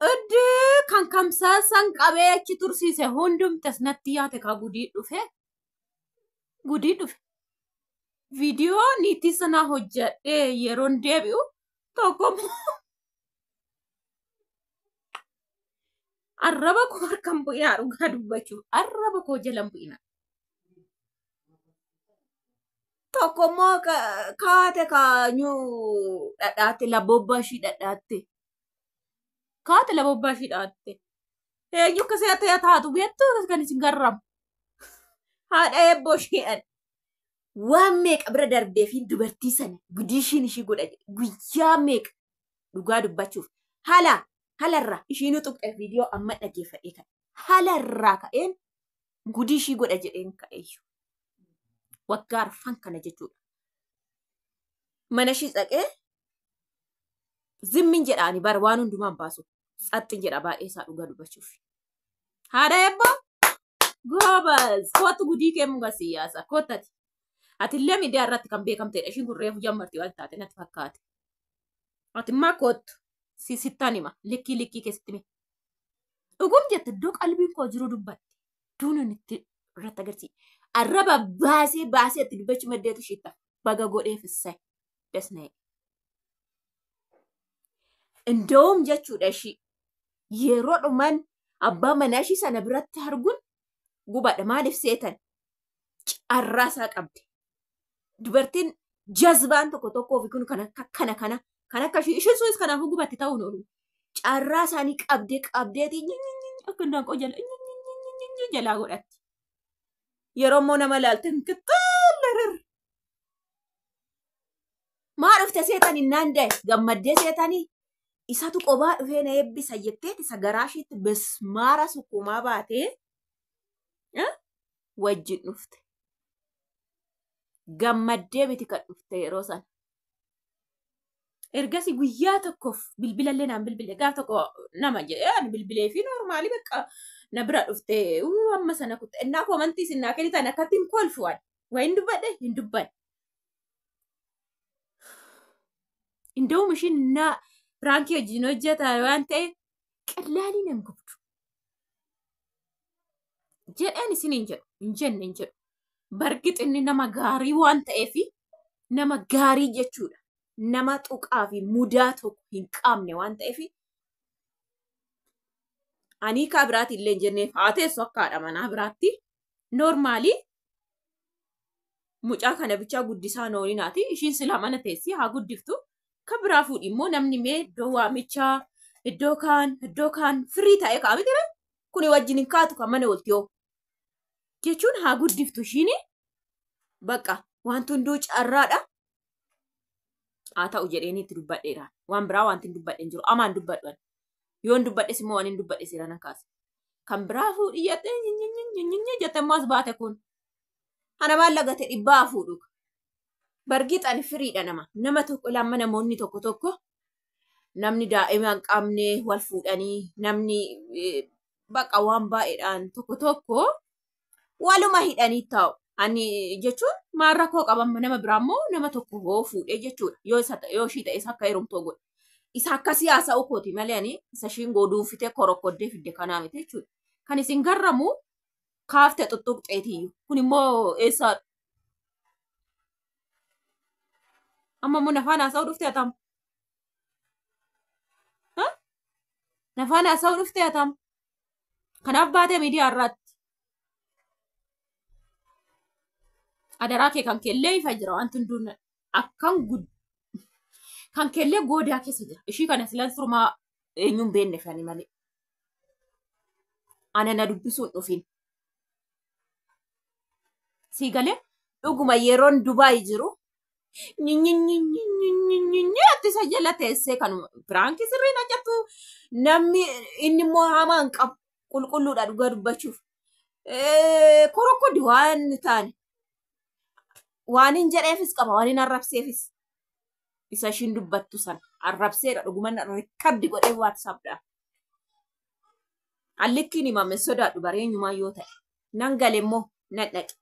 Ede kan kamsaasan qabee achi tursiise hundumtas natti yaate ka gudii dhufe. Viidiyoo niitii sana hojjedhee yeroon deebi'u tokko arraba koo harkaan bu'ee dhugaa dubbachuuf arraba koo jalan bu'ina. Tokko immoo kaate kaanyuu dhadhaatte labobbaa ishii dhadhaatte. Kaate labobbaa ishii dhadhaatte. Eenyu akka seeta taatu beektu kan isin garramu. Haadha eebboo isheedhaan. Waan meeqa bira darbee fi dubartii sana gudii ishiin ishii godha guyyaa meeqa dhugaa dubbachuuf halarraa ishiin tuqxe viidiyoo amma dhageeffadhee kan halarraa ka'een gudii ishii godha jedheen ka'eeyyu. Waggaa arfan kana jechuudha. Mana ishii dhaqee zimmin jedhaani bara waan hundumaan baasu xaxxin jedha baay'ee isaa dhugaa dubbachuuf. Haadha eebboo goobas kootu gudii kee muka siyaasa kootati. Atillee miidiyaa irratti kan beekamtedha. Ishiin kun reefu jammartii waan taate natti fakkaate. Ati immoo koottu sittaan hima likkii keessatti hime. Dhugum jette iddoo qalbiin koo jiru dubbatte. Duunuun itti irratti agarsiisa. Arraba baasee itti dubbachuu maddeetu ishiitta. Baga godheefissee desnee. Indoom jechuudha ishii yeroo dhuman abbaa manaa ishii sana biratti arguun gubadha maaliif seetan carraasaa qabdi. Dubartiin jazbaan tokko fi kun kana akka ishiin sunis kanaafuu gubatti ta'uun oolu. Carraa isaanii qabdeeti akka ndaanqoo jalaa godhatti. Yeroo immoo nama laalteen qixxaallarra. Maa dhufte seetanii naanda'e gammaddee seetanii isatu qobaa dhufee na eebbisa jetteeti isa garaa ishiitti bismaara sukkumaa baatee wajjin dhufte. Gammaddee miti kan dhufte yeroo sana. Ergasii guyyaa tokkoof bilbilallee naan bilbilee gaaf tokko nama jedhee bilbilee fi noormaalii bakka na bira dhufte amma sana kutte innaa koomantii sinnaa kennitan akkatti hin kolfuwan. Waa hin dubbanne. Inda'uum ishiin innaa piraankii wajjin hojjeta waan ta'e qallaalii nan gubdu. Jedheen isin hin jedhu. Bargix inni nama gaarii waan ta'eefi nama gaarii jechuudha. Nama tuqaa fi mudaa tokko hin qabne waan ta'eefi ani kaa biraati illee hin jenneef haa teessu akka haadha manaa biraatti noormaalii mucaa kana bichaa guddisaa noolinaati. Ishiin silaa mana teessii haa guddiftu. Kan biraa fuudhi immoo namni mee iddoo waamichaa iddoo kaan firii ta'ee kaa'amite kuni wajjin hin kaatu kan mana waltiyoo. Jechuun haa guddiftu ishiini bakka wanti hunduu carraadha. Haa ta'u jedheeni itti dubbadheera. Waan biraa wanti hin dubbadheen jiru. Amaan dubbadhan. Yoon dubbadhes immoo waan hin dubbadhe sirana kaase. Kan biraa fuudhi jettee immoo as baate kun. Ana maal lagate dhibbaa fuudhu. Bargixani firiidha nama tokko lamma namoonni tokko namni daa'ima hin qabne wal fuudhanii namni baqa waan baay'eedhaan tokko waluma hidhanii taa'u. Ani jechuun maarra koo qaban nama biraa immoo nama tokko hoo fuudhee jechuudha. Yoo ishii ta'es akka heerumtoo godhe. Isa akka siyaasa ukooti malee ani isa ishiin gooduunfitee korokkoddee fidde kanaa miti jechuudha. Kan isin garramu kaaftee tuttuqxeetiyyuu. Kun immoo eessaadha? Amma immoo nafaan haasa'uu dhuftee atamu. Nafaan haasa'uu dhuftee atamu. Kanaaf baatee miidiyaa irraatti. Adaraa kee kan keellee ifa jira wanti hunduun akkan kan keellee goodaa keessa jira. Ishii kana silan surmaa eenyuun beenne fani malee. Ana na dubbisuun dhufin. Sii galee dhuguma yeroon Dubaay jiru attisa jala teessee kanuma piraankii sirriin hojjetu namni inni immoo hamaa hin qabu qulqulluudha dhugaa dubbachuuf. Korokkodi waan taane. Waan hin jedheefis qaba waan hin arrabseefis isa ishiin dubbattu sana arrabseedha dhuguman rikkabdi godhee waatsaapdha. Allikkiin himame sodaadhu bareenyumaa yoo ta'e nan gale immoo nan dhaqe.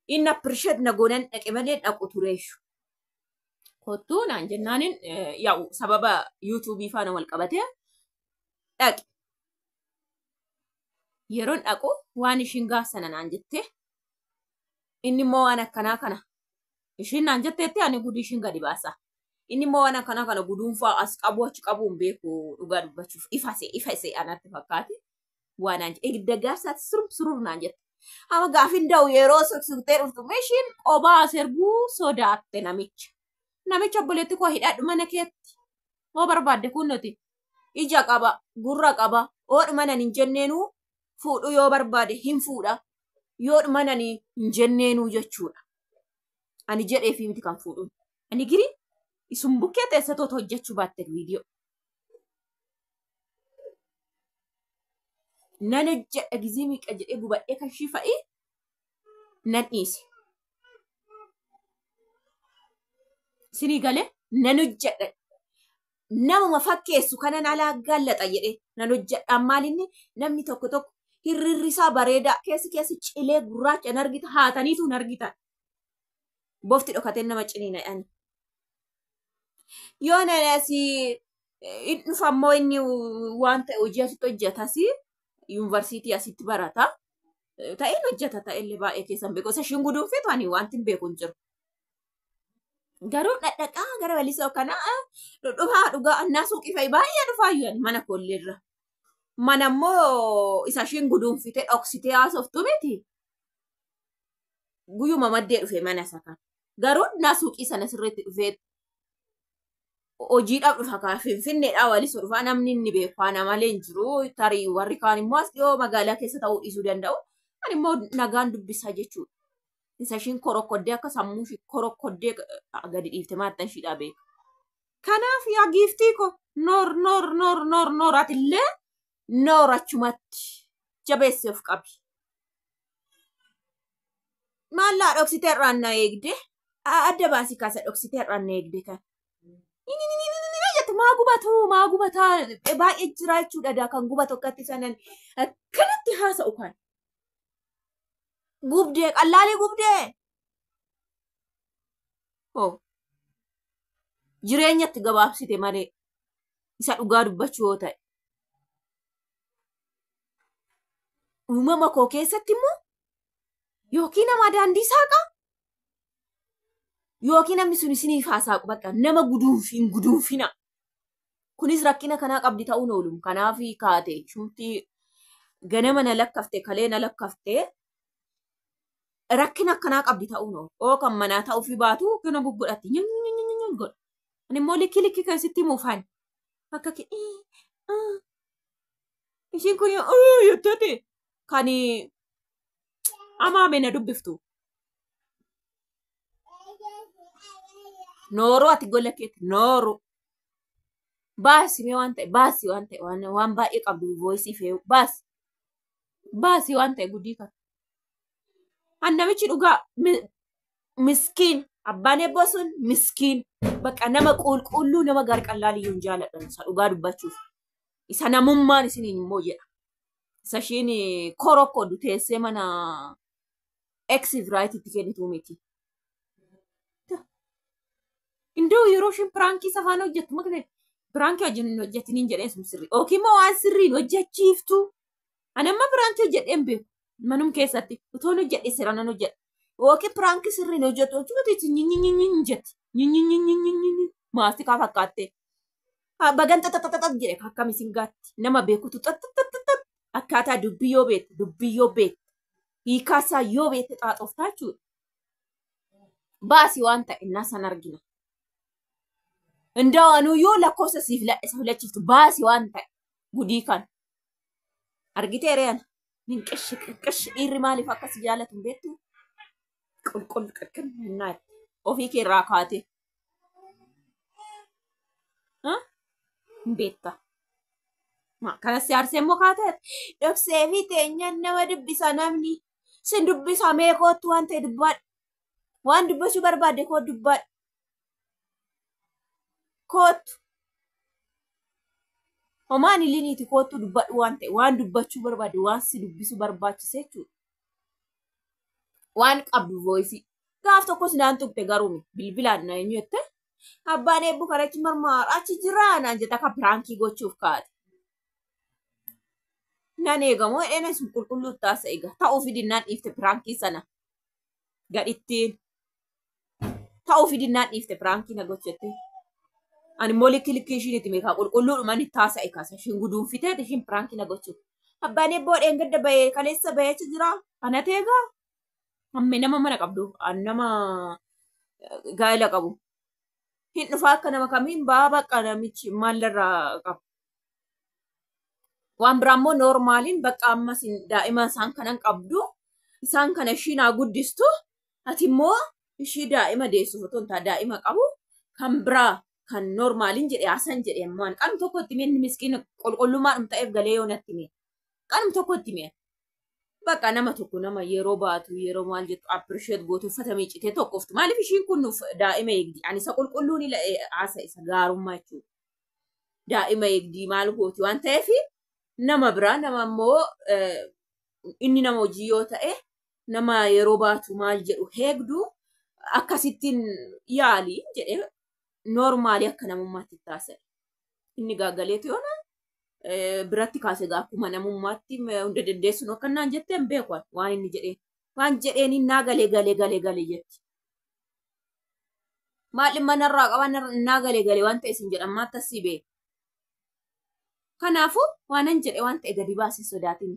Inni appirisheet na goonan dhaqe malee dhaqu tureessu. Kottuu naan jennaanin yaa'u sababa yuutuubii faana wal qabatee Dhaqe. Yeroon dhaqu waan ishiin gaafsana naan jettee inni immoo waan akkanaa kana ishiin naan jetteetti ani gudii ishiin gadi baasa. Inni immoo waan akkanaa kana guduunfaa as qabu achi qabuun beeku dhugaa dubbachuuf ifa isee anatti fakkaate waan aan jedhe gaafsaatti surur naan jette. Ama gaafin da'u yeroo soksutee dhuftu ishiin obaa serbuu sodaatte namicha. Namicha obboleetti koo hidhaadhu mana keetti. Moo barbaadde kun nuti ija qaba, gurra qaba, oodhuma nan hin jenneenuu fuudhu yoo barbaade hin fuudha. Yoodhuma nan hin jenneenuu jechuudha. Ani jedhee fi miti kan fuudhuun. Ani giri isun bukkee teessatoota hojjechuu baatte viidiyoo. Nan hojjedha gizii miiqa jedhee gubadhee kan shifa'ii nan dhiise. Sinii galee nan hojjedha. Namuma fakkeessu kanan alaa gallaxa jedhee nan hojjedhaan maalinni namni tokko hirrirrisaa bareedaa keessi cilee gurraacha nan argita haataniitu nan argitan. Bofti dhokateen nama ciniinadhaan. Yoo nan asii hin dhufammoo inni waan ta'e hojii asitti hojjetasii yuunivarsiitii asitti barata. Ta'een hojjeta ta'ellee baay'ee keessan beeku. Isa ishiin guduunfitu ani wanti hin beeku hin jiru. Garuu dhadhaqaa gara walisoo kanaa dhudhumaa dhugaa annaa suuqii fa'i baay'ee dhufaayyuu mana koolleerra. Mana immoo isa ishiin guduunfite dhoksitee haasoftu miti. Guyyuma maddee dhufe mana isa kan. Garuu naa suuqii sana sirriitti dhufee hojiidhaaf dhufa kaa finfinneedhaa walisoo dhufaa namni inni beeku ana malee hin jiru. Tarii warri kaan immoo as dhiyoo magaalaa keessa ta'uu dhiisuu danda'u. Ani immoo nagaan dubbisaa jechuudha. Isa ishiin korokkoddee akka sammuu ishii korokkoddee gadi dhiifte maattan ishiidhaa beeka. Kanaaf yaa giiftii ko noor atillee noor achumatti jabeessee of qabi. Maallaa dhoksitee irraan na eegde adda baasii kaasa dhoksitee irraan na eegde kan. Maa gubataa baay'ee jira jechuudha kan gubatu akkatti sanan akkanatti haasa'u kan. Gubdee qallaalii gubdee. Jireenyatti gabaabsite malee isa dhugaa dubbachuu yoo ta'e. Uumama koo keessatti immoo yookiin nama daandii saaqa yookiin namni sun isiniif haasa'u bakka nama guduunfina. Kunis rakkina kanaa qabdi ta'uun oolu. Kanaaf kaate shumtii ganama na lakkafte kalee na lakkafte rakkina akkanaa qabdi ta'uun oolu. Oo kan manaa ta'uufi baatu gana gugudhatti godha. Ani immoo likki keessatti muufaan akka ishiin kun yettoote kan amaame na dubbiftu. Nooroo ati gola keetti nooroo. Baasii waan ta'e waan baay'ee qabdu voice fe'u baasii waan ta'e guddii kan. Namichi dhugaa miskiin abbaan eebboo sun miskiin bakka nama qulqulluu nama garqallaaliyyuu hin jaaladhan isa dhugaa dubbachuuf. Isa namummaan isiniin immoo jedha. Isa ishiin korokkoddu teessee mana eksiif raayitiitti kennituu miti. Indoo yeroo ishiin piraankii safaan hojjettu makne piraankii wajjin hin hojjetiniin jedheen sun sirrii. Yookiin immoo waan sirriin hojjechiiftu. Ani amma piraankii hojjedheen beeku. Manum keessatti utoon hojjedhe siraan hojjedha. Yookiin piraankii sirriin hojjettu jechuun jetti. Maastikaa fakkaattee. Bagan xaxaxaxax jedhe akkam isin gaatti. Nama beekutu xaxaxaxax akkaataa dubbiyyoo beekte. Hiikaasaa yoo beekte xaaxoftaa jechuudha. Baasii waan ta'e innaa san argina. Indoo anuyyuu lakkoofsa siif isa filachiiftu baasii waan ta'e gudii kan. Argitee re'ana. Qish dhiirri maaliif akkas jaalatu hin beektu? Qulqullu qaqqannaa ofii kee irraa kaatee. Hin beekta. Kanas yaarsee immoo kaatee dhoksee fi teenyaan nama dubbisa namni. Sin dubbisa meeqootu waan ta'e dubbaadha. Waan dubbachuu barbaadde koo dubbaadha. Kootu. Homaan iliniiti kootu dubbadhu waan ta'e waan dubbachuu barbaade waan si dubbisu barbaachise jechuudha. Waan qabdu voice. Gaaf tokko sinaan tuqxe garuu bilbilaan na eenyu jette abbaan eebbu karachi marmaa achi jiraa naan jetta akka piraankii gochuuf kaate. Nan eegamoo dheena sun qulqulluu taasa eega. Ta'uu fidinnaan dhiifte piraankii sana. Gadhittiin. Ta'uu fidinnaan dhiifte piraankii na gochette. Ani immoo likki ishiin itti meeqa qulqulluudhumaan itti taasa'e kaasa. Ishiin guduunfitee ishiin piraankii na gochette. Abbaan eebboo dheengadda bahee kaleessa baheetu jira. Kana teegaa. Ammee nama mana qabdu. Nama gaa'ela qabu. Hin dhufaa akka nama kamiin ba'aa bakka namichi maalirraa qabu. Waan biraa immoo noormaaliin bakka ammas daa'ima isaan kanan qabdu. Isaan kana ishiin haa guddistu. Ati immoo ishii daa'ima deessuuf otoo hin taane daa'ima qabu. Kan biraa kan noormaaliin jedhee haasan jedhee immoo qanum tokko itti mee miskiina qulqullummaadhum ta'eef galee yoo natti mee. Qanum tokko itti mee. Bakka nama tokko nama yeroo baatu yeroo maal jettu appirisheet gootu uffata miicitee tokkoftu. Maaliif ishiin kun daa'ima eegdi? Ani isa qulqulluun haasa isa gaarummaa jechuudha. Daa'ima eegdi maal gooti waan ta'eef nama biraa nama immoo inni nama hojii yoo ta'e nama yeroo baatu maal jedhu heegdu akkasittiin yaalii jedhee noormaalii akka namummaatti taasise. Inni gaagaleetu yoona biratti kaase akkuma namummaatti hunda dandeessuun akka naan jettee hin beeku waan inni jedhee. Waan jedheen innaa galee jetti. Maal manarraa qaban innaa galee waan ta'e isin jedhan maattasii beeku. Kanaafuu waanan jedhe waan ta'e gadi baasee sodaatin.